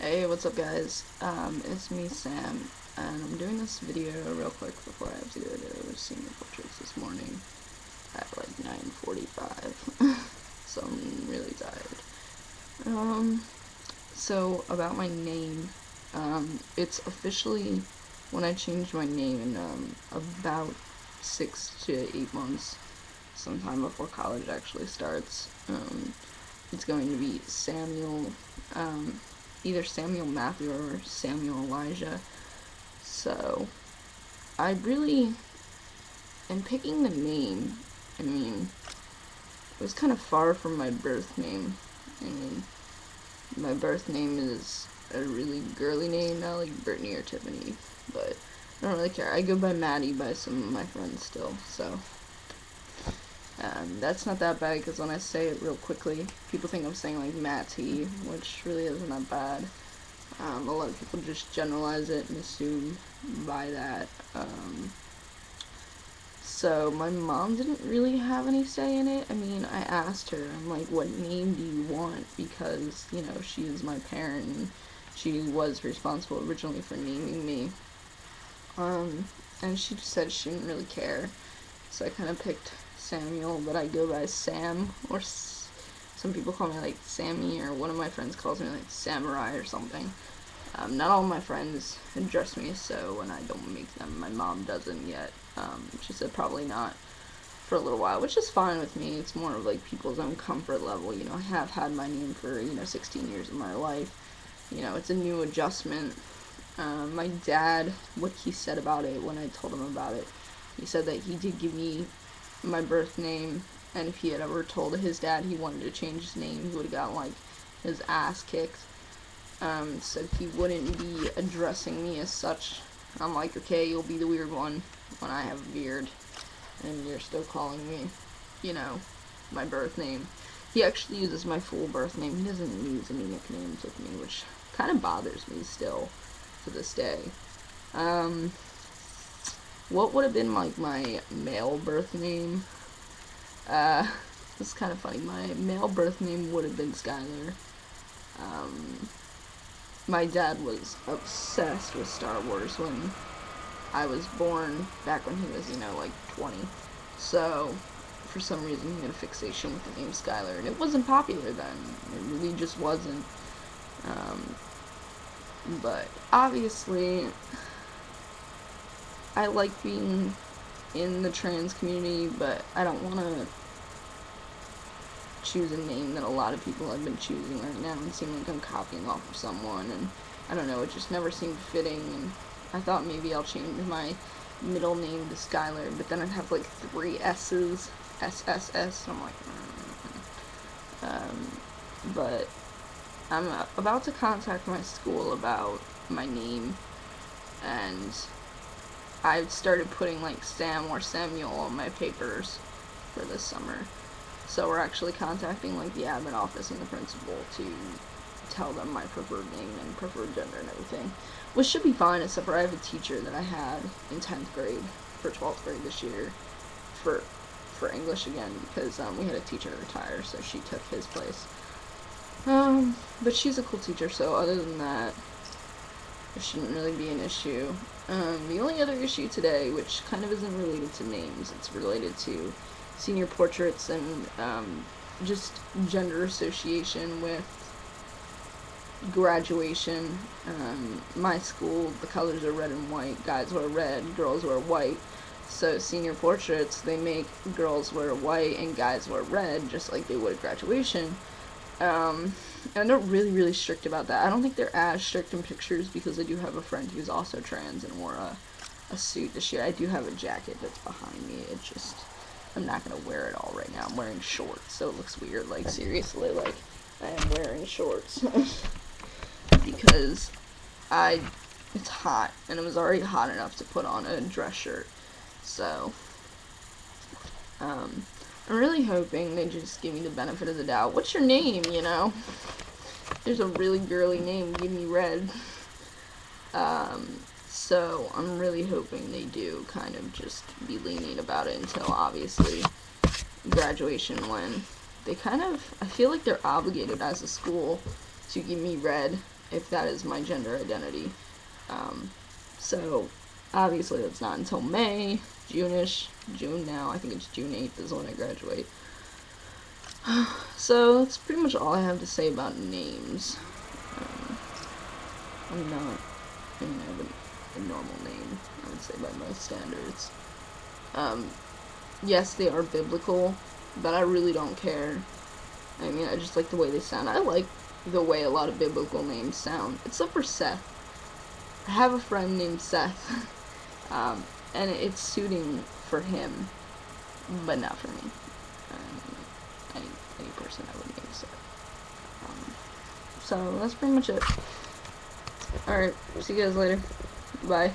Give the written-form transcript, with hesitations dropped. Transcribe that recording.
Hey, what's up guys? It's me, Sam, and I'm doing this video real quick before I have to go to senior portraits this morning at like 9:45. So I'm really tired. So about my name, it's officially when I changed my name in about 6 to 8 months, sometime before college actually starts. It's going to be Samuel, either Samuel Matthew or Samuel Elijah. So I really am picking the name. I mean, it was kind of far from my birth name. I mean, my birth name is a really girly name, not like Brittany or Tiffany, but I don't really care. I go by Maddie by some of my friends still, so that's not that bad because when I say it real quickly, people think I'm saying like Matty, which really isn't that bad. A lot of people just generalize it and assume by that. So my mom didn't really have any say in it. I mean, I asked her, I'm like, what name do you want? Because, you know, she is my parent and she was responsible originally for naming me. And she just said she didn't really care. So I kind of picked Samuel, but I go by Sam, or some people call me like Sammy, or one of my friends calls me like Samurai or something. Not all my friends address me so, and I don't make them. My mom doesn't yet. She said probably not for a little while, which is fine with me. It's more of like people's own comfort level. You know, I have had my name for, 16 years of my life. You know, it's a new adjustment. My dad, what he said about it when I told him about it, he said that he did give me my birth name, and if he had ever told his dad he wanted to change his name, he would have gotten like his ass kicked. So he wouldn't be addressing me as such. I'm like, okay, you'll be the weird one when I have a beard, and you're still calling me, my birth name. He actually uses my full birth name. He doesn't use any nicknames with me, which kind of bothers me still to this day. What would have been like my male birth name? It's kind of funny. My male birth name would have been Skylar. My dad was obsessed with Star Wars when I was born, back when he was, like 20. So, for some reason, he had a fixation with the name Skylar, and it wasn't popular then. It really just wasn't. But obviously, I like being in the trans community, but I don't want to choose a name that a lot of people have been choosing right now and seem like I'm copying off of someone, and I don't know, it just never seemed fitting, and I thought maybe I'll change my middle name to Skylar, but then I'd have like 3 S's, SSS, I'm like, but I'm about to contact my school about my name, and I've started putting like Sam or Samuel on my papers for this summer. So we're actually contacting like the admin office and the principal to tell them my preferred name and preferred gender and everything, which should be fine, except for I have a teacher that I had in 10th grade for 12th grade this year for English again, because we had a teacher retire, so she took his place. But she's a cool teacher, so other than that, it shouldn't really be an issue. The only other issue today, which kind of isn't related to names, it's related to senior portraits and just gender association with graduation. My school, the colors are red and white. Guys wear red, girls wear white. So senior portraits, they make girls wear white and guys wear red, just like they would at graduation. And they're really, really strict about that. I don't think they're as strict in pictures because I do have a friend who's also trans and wore a suit this year. I do have a jacket that's behind me. It just, I'm not going to wear it all right now. I'm wearing shorts, so it looks weird. Like, seriously, like, I am wearing shorts. Because it's hot, and it was already hot enough to put on a dress shirt. So, I'm really hoping they just give me the benefit of the doubt. What's your name, There's a really girly name, give me red. So I'm really hoping they do kind of just be lenient about it until, obviously, graduation, when they kind of, I feel like they're obligated as a school to give me red if that is my gender identity. So obviously that's not until May, June-ish, June now, I think it's June 8th is when I graduate. So that's pretty much all I have to say about names. I'm not, I mean, I have a normal name, I would say, by most standards. Yes, they are biblical, but I really don't care. I mean, I just like the way they sound. I like the way a lot of biblical names sound, except for Seth. I have a friend named Seth, and it's suiting for him, but not for me. Any person I would name Seth. So that's pretty much it. Alright, see you guys later. Bye.